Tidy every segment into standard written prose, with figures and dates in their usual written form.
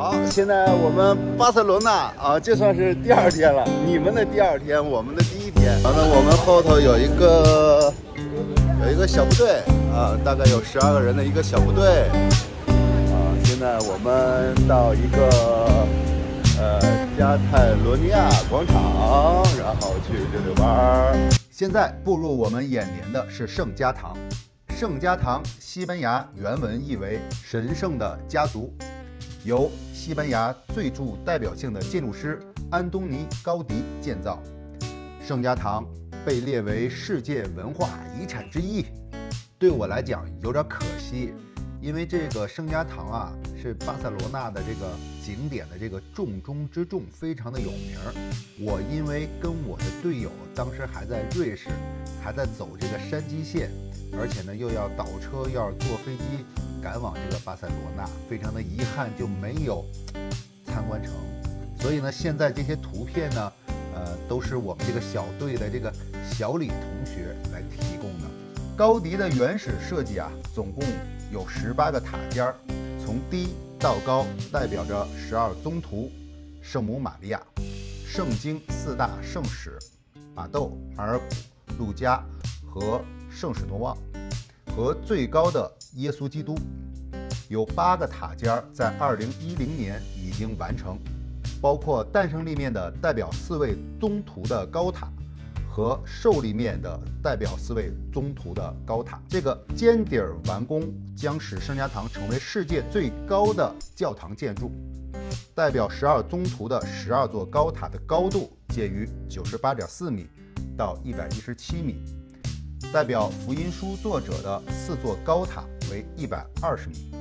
好，现在我们巴塞罗那啊，这算是第2天了。你们的第2天，我们的第1天。完了，我们后头有一个小部队啊，大概有12个人的一个小部队啊。现在我们到一个加泰罗尼亚广场，然后去溜溜弯。现在步入我们眼帘的是圣家堂。圣家堂，西班牙原文意为神圣的家族。由西班牙最具代表性的建筑师安东尼·高迪建造，圣家堂被列为世界文化遗产之一。对我来讲有点可惜，因为这个圣家堂啊是巴塞罗那的这个景点的这个重中之重，非常的有名。我因为跟我的队友当时还在瑞士，还在走这个山基线，而且呢又要倒车，要坐飞机赶往这个巴塞罗那，非常的遗憾就没有参观成。所以呢，现在这些图片呢，都是我们这个小队的这个小李同学来提供的。高迪的原始设计啊，总共有18个塔尖，从低到高代表着12宗徒：圣母玛利亚、圣经4大圣使马窦、马尔谷、路加和圣史诺旺，和最高的耶稣基督。有8个塔尖在2010年已经完成，包括诞生立面的代表4位宗徒的高塔和受立面的代表4位宗徒的高塔。这个尖底完工将使圣家堂成为世界最高的教堂建筑。代表12宗徒的12座高塔的高度介于98.4米到117米。代表福音书作者的4座高塔为120米，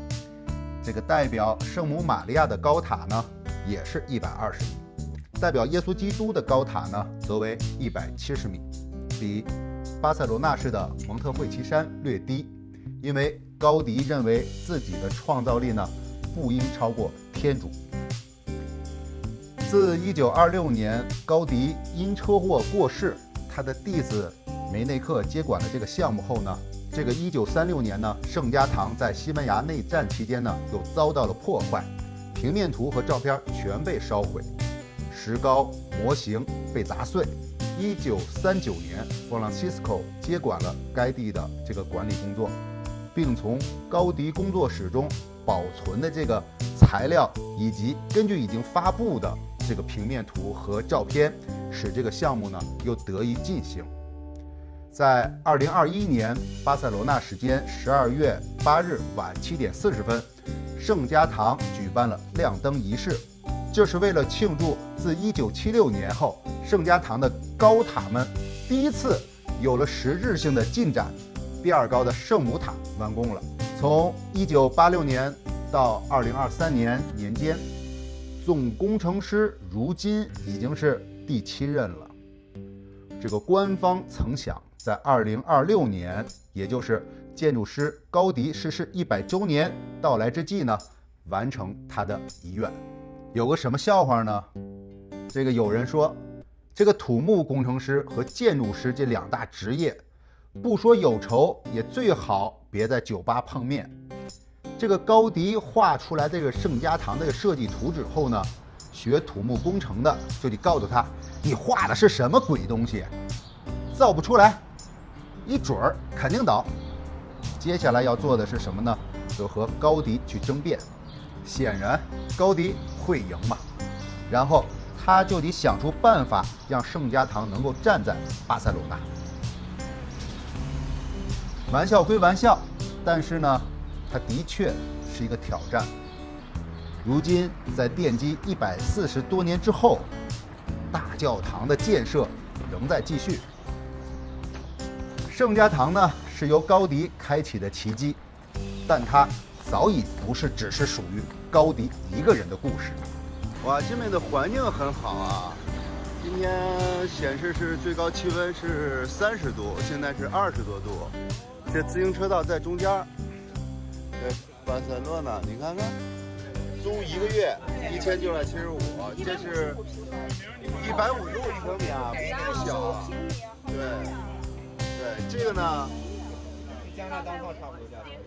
这个代表圣母玛利亚的高塔呢，也是120米，代表耶稣基督的高塔呢，则为170米，比巴塞罗那市的蒙特惠奇山略低，因为高迪认为自己的创造力呢，不应超过天主。自1926年高迪因车祸过世，他的弟子梅内克接管了这个项目后呢，这个1936年呢，圣家堂在西班牙内战期间呢，又遭到了破坏，平面图和照片全被烧毁，石膏模型被砸碎。1939年，弗朗西斯科接管了该地的这个管理工作，并从高迪工作室中保存的这个材料以及根据已经发布的这个平面图和照片，使这个项目呢又得以进行。在2021年巴塞罗那时间12月8日晚7点40分，圣家堂举办了亮灯仪式，这是为了庆祝自1976年后圣家堂的高塔们第一次有了实质性的进展。第2高的圣母塔完工了。从1986年到2023年年间，总工程师如今已经是第7任了。这个官方曾想在2026年，也就是建筑师高迪逝世100周年到来之际呢，完成他的遗愿。有个什么笑话呢？这个有人说，这个土木工程师和建筑师这2大职业，不说有仇，也最好别在酒吧碰面。这个高迪画出来这个圣家堂这个设计图纸后呢，学土木工程的就得告诉他，你画的是什么鬼东西，造不出来，一准儿肯定倒。接下来要做的是什么呢？就和高迪去争辩。显然高迪会赢嘛，然后他就得想出办法让圣家堂能够站在巴塞罗那。玩笑归玩笑，但是呢，它的确是一个挑战。如今在奠基140多年之后，大教堂的建设仍在继续。圣家堂呢，是由高迪开启的奇迹，但它早已不是只是属于高迪一个人的故事。哇，这边的环境很好啊！今天显示是最高气温是30度，现在是20多度。这自行车道在中间。这巴塞罗那，你看看，租1个月1975，这是155平米啊，不小啊。对，这个呢，加拿大号差不多价钱。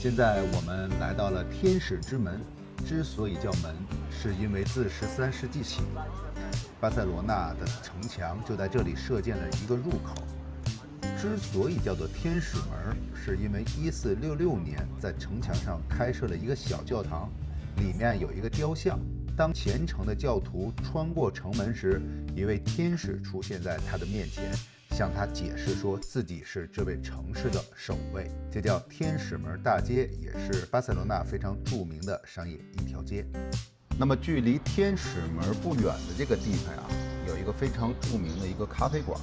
现在我们来到了天使之门，之所以叫门，是因为自13世纪起，巴塞罗那的城墙就在这里设建了一个入口。之所以叫做天使门，是因为1466年在城墙上开设了一个小教堂，里面有一个雕像。当虔诚的教徒穿过城门时，一位天使出现在他的面前，向他解释说自己是这位城市的守卫，这叫天使门大街，也是巴塞罗那非常著名的商业一条街。那么距离天使门不远的这个地方啊，有一个非常著名的一个咖啡馆，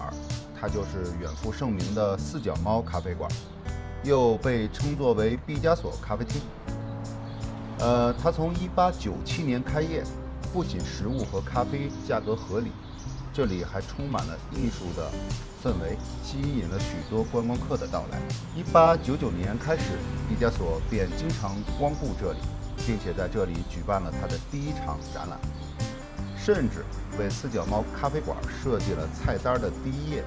它就是远赴盛名的四脚猫咖啡馆，又被称作为毕加索咖啡厅。它从1897年开业，不仅食物和咖啡价格合理，这里还充满了艺术的氛围，吸引了许多观光客的到来。1899年开始，毕加索便经常光顾这里，并且在这里举办了他的第一场展览，甚至为四脚猫咖啡馆设计了菜单的第一页。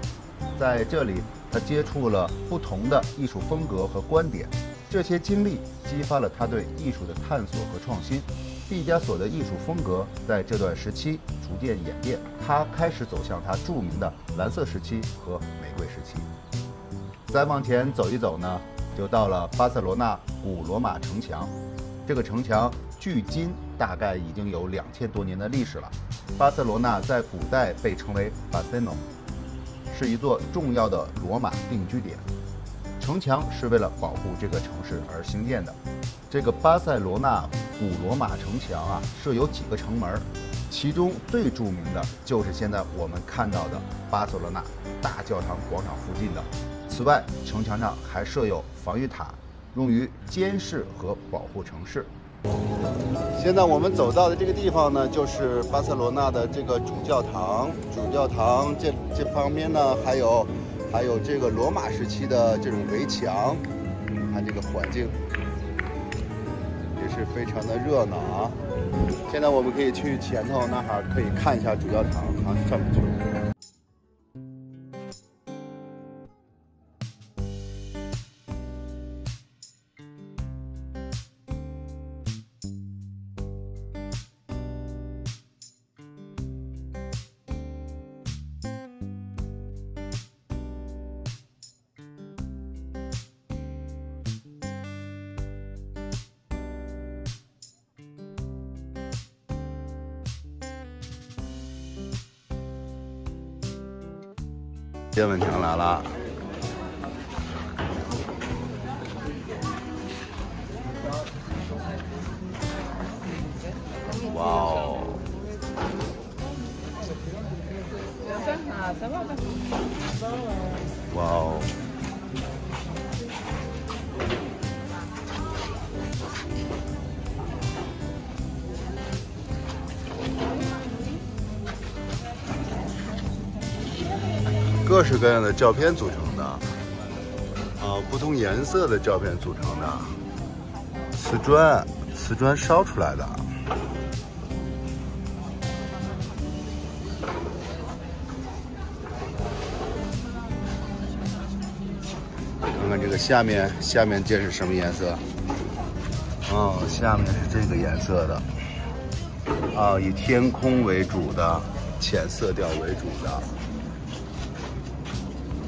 在这里，他接触了不同的艺术风格和观点，这些经历激发了他对艺术的探索和创新。毕加索的艺术风格在这段时期逐渐演变，他开始走向他著名的蓝色时期和玫瑰时期。再往前走一走呢，就到了巴塞罗那古罗马城墙。这个城墙距今大概已经有2000多年的历史了。巴塞罗那在古代被称为巴塞诺，是一座重要的罗马定居点。城墙是为了保护这个城市而兴建的。这个巴塞罗那古罗马城墙啊，设有几个城门，其中最著名的就是现在我们看到的巴塞罗那大教堂广场附近的。此外，城墙上还设有防御塔，用于监视和保护城市。现在我们走到的这个地方呢，就是巴塞罗那的这个主教堂。主教堂这旁边呢，还有这个罗马时期的这种围墙。看这个环境也是非常的热闹啊。现在我们可以去前头那儿可以看一下主教堂啊，上面去。接吻墙来了，哇哦！哇哦！各式各样的照片组成的，不同颜色的照片组成的，瓷砖烧出来的。看看这个下面这是什么颜色？哦，下面是这个颜色的，以天空为主的，浅色调为主的。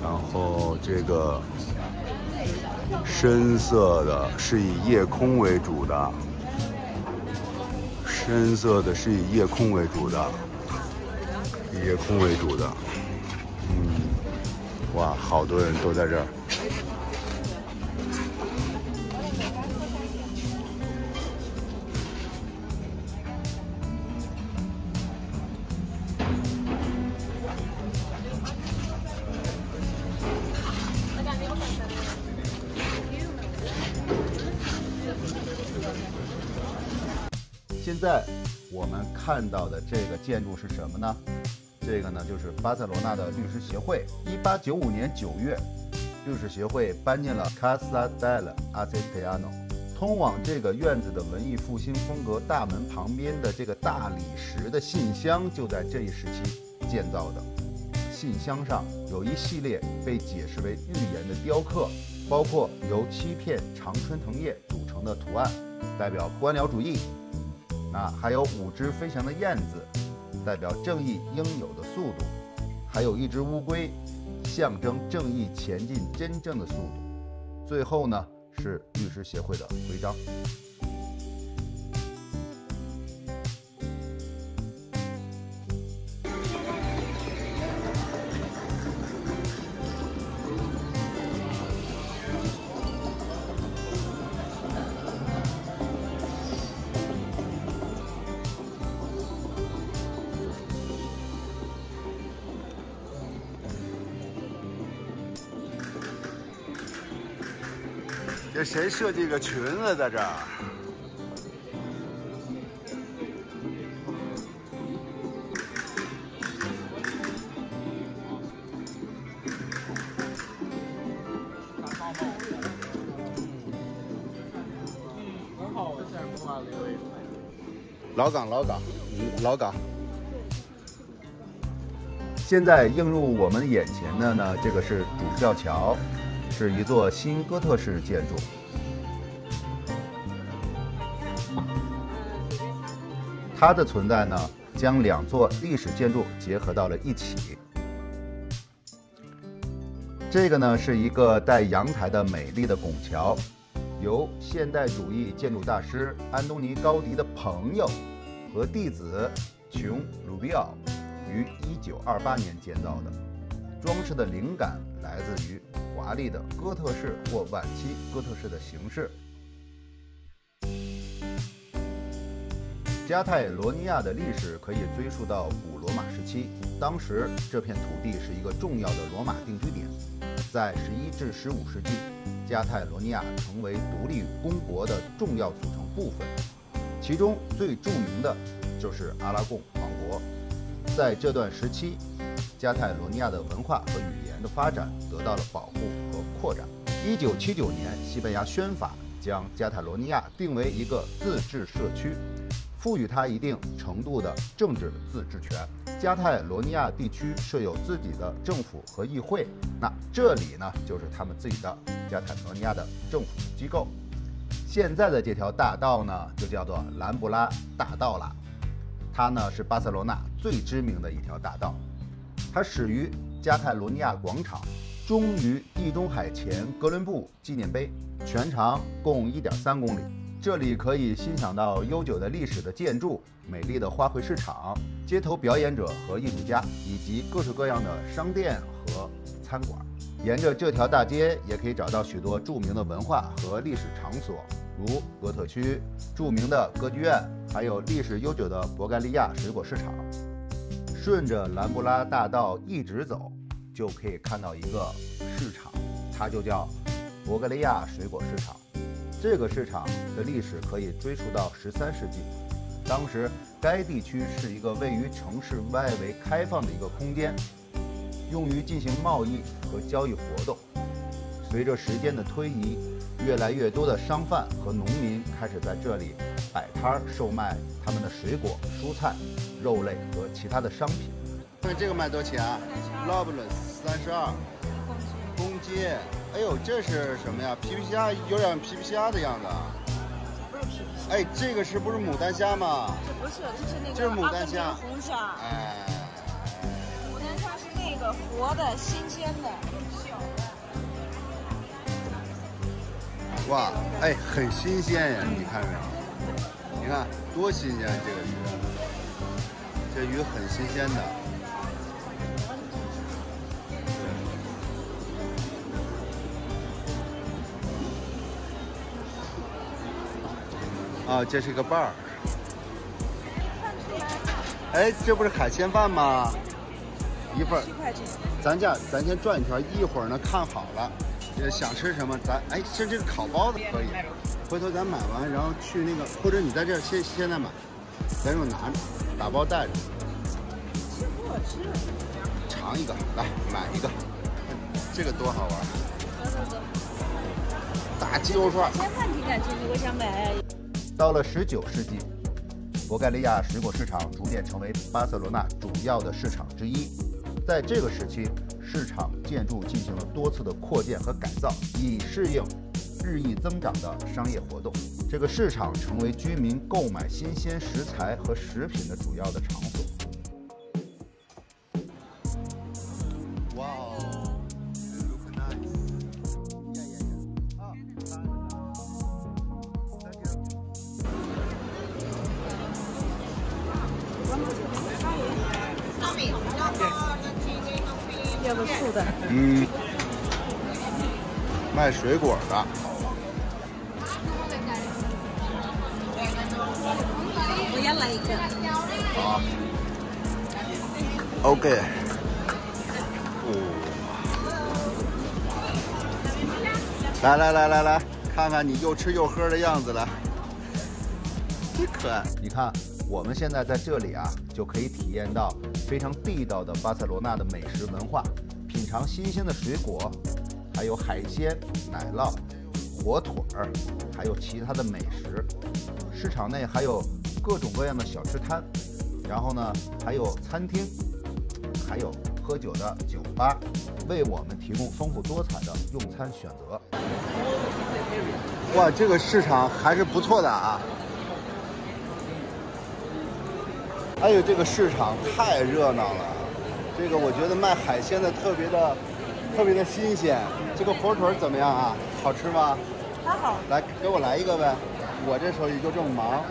然后这个深色的是以夜空为主的，深色的是以夜空为主的，哇，好多人都在这儿。现在我们看到的这个建筑是什么呢？这个呢就是巴塞罗那的律师协会。1895年9月，律师协会搬进了 Casa del Acistiano。通往这个院子的文艺复兴风格大门旁边的这个大理石的信箱就在这一时期建造的。信箱上有一系列被解释为预言的雕刻，包括由7片常春藤叶组成的图案，代表官僚主义、还有5只飞翔的燕子，代表正义应有的速度，还有1只乌龟，象征正义前进真正的速度。最后呢，是律师协会的徽章。这谁设计个裙子在这儿？老港，老港。现在映入我们眼前的呢，这个是主教桥，是一座新哥特式建筑。它的存在呢，将2座历史建筑结合到了一起。这个呢是一个带阳台的美丽的拱桥，由现代主义建筑大师安东尼·高迪的朋友和弟子琼·鲁比奥于1928年建造的。装饰的灵感来自于华丽的哥特式或晚期哥特式的形式。加泰罗尼亚的历史可以追溯到古罗马时期，当时这片土地是一个重要的罗马定居点。在11至15世纪，加泰罗尼亚成为独立公国的重要组成部分，其中最著名的就是阿拉贡王国。在这段时期，加泰罗尼亚的文化和语言的发展得到了保护和扩展。1979年，西班牙宣法将加泰罗尼亚定为一个自治社区，赋予它一定程度的政治自治权。加泰罗尼亚地区设有自己的政府和议会，那这里呢就是他们自己的加泰罗尼亚的政府机构。现在的这条大道呢就叫做兰布拉大道了，它呢是巴塞罗那最知名的一条大道。它始于加泰罗尼亚广场，终于地中海前哥伦布纪念碑，全长共1.3公里。这里可以欣赏到悠久的历史的建筑、美丽的花卉市场、街头表演者和艺术家，以及各式各样的商店和餐馆。沿着这条大街也可以找到许多著名的文化和历史场所，如哥特区、著名的歌剧院，还有历史悠久的博盖利亚水果市场。顺着兰布拉大道一直走，就可以看到一个市场，它就叫博盖利亚水果市场。这个市场的历史可以追溯到13世纪，当时该地区是一个位于城市外围开放的一个空间，用于进行贸易和交易活动。随着时间的推移，越来越多的商贩和农民开始在这里摆摊售卖他们的水果、蔬菜、肉类和其他的商品。看这个卖多少钱？Lobulus 32公鸡。哎呦，这是什么呀？皮皮虾，有点皮皮虾的样子。不是皮皮虾。哎，这个是不是牡丹虾吗？这不是，这是那个这是牡丹虾，红虾。哎，牡丹虾是那个活的、新鲜的。哇，哎，很新鲜呀！你看没有？你看多新鲜，这个鱼，这鱼很新鲜的。啊，这是个瓣儿。哎，这不是海鲜饭吗？一份10块钱。咱先转一圈，一会儿呢看好了，想吃什么哎，甚至烤包子可以。回头咱买完，然后去那个，或者你在这儿现在买，咱就拿着，打包带着。其实不好吃。尝一个，来买一个，这个多好玩！走。大鸡肉串。海鲜饭挺感兴趣，我想买。到了19世纪，博盖利亚水果市场逐渐成为巴塞罗那主要的市场之一。在这个时期，市场建筑进行了多次的扩建和改造，以适应日益增长的商业活动。这个市场成为居民购买新鲜食材和食品的主要的场所。哇哦 ，look nice。要个素的。卖水果的。我要来一个。好。OK。来，看看你又吃又喝的样子了，真可爱。你看，我们现在在这里啊，就可以体验到非常地道的巴塞罗那的美食文化，品尝新鲜的水果，还有海鲜、奶酪、火腿儿，还有其他的美食。市场内还有各种各样的小吃摊，然后呢，还有餐厅，还有喝酒的酒吧，为我们提供丰富多彩的用餐选择。哇，这个市场还是不错的啊！还有这个市场太热闹了，这个我觉得卖海鲜的特别的新鲜。这个火腿怎么样啊？好吃吗？还好。来，给我来一个呗，我这手艺就这么忙。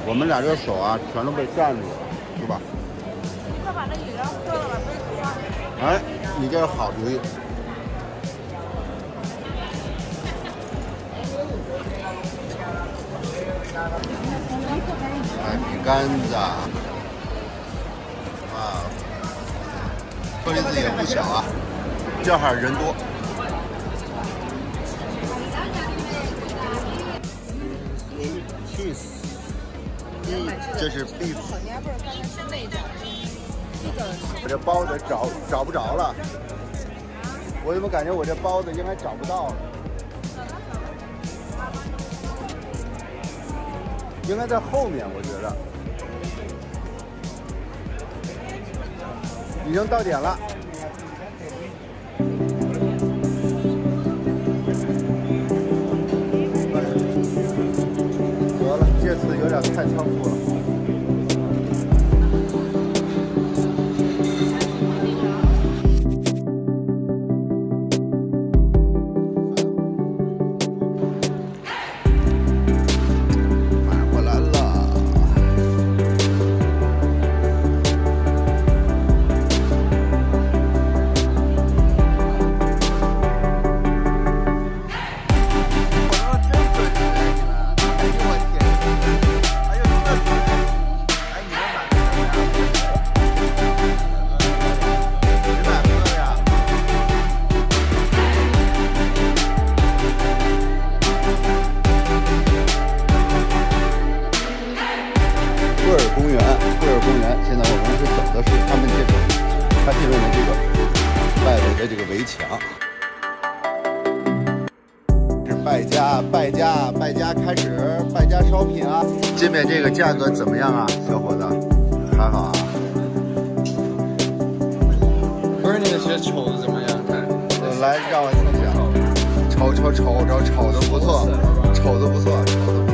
我们俩这手啊，全都被占住了，是吧？快把那饮料喝了，把杯子放下。哎，你这是好主意。哎，饼干子，哇，车厘子也不小啊，这哈人多。cheese， 这是 beef。我这包子找不着了，我怎么感觉我这包子应该找不到了？应该在后面，我觉得。已经到点了。得了，这次有点太仓促了。贝尔公园，现在我们是走的是他们这种的这个外围的这个围墙。是败家开始败家shopping啊！这边这个价格怎么样啊，小伙子？还好啊。不是那个些瞅的怎么样？来，让我听听。瞅的不错，瞅的不错。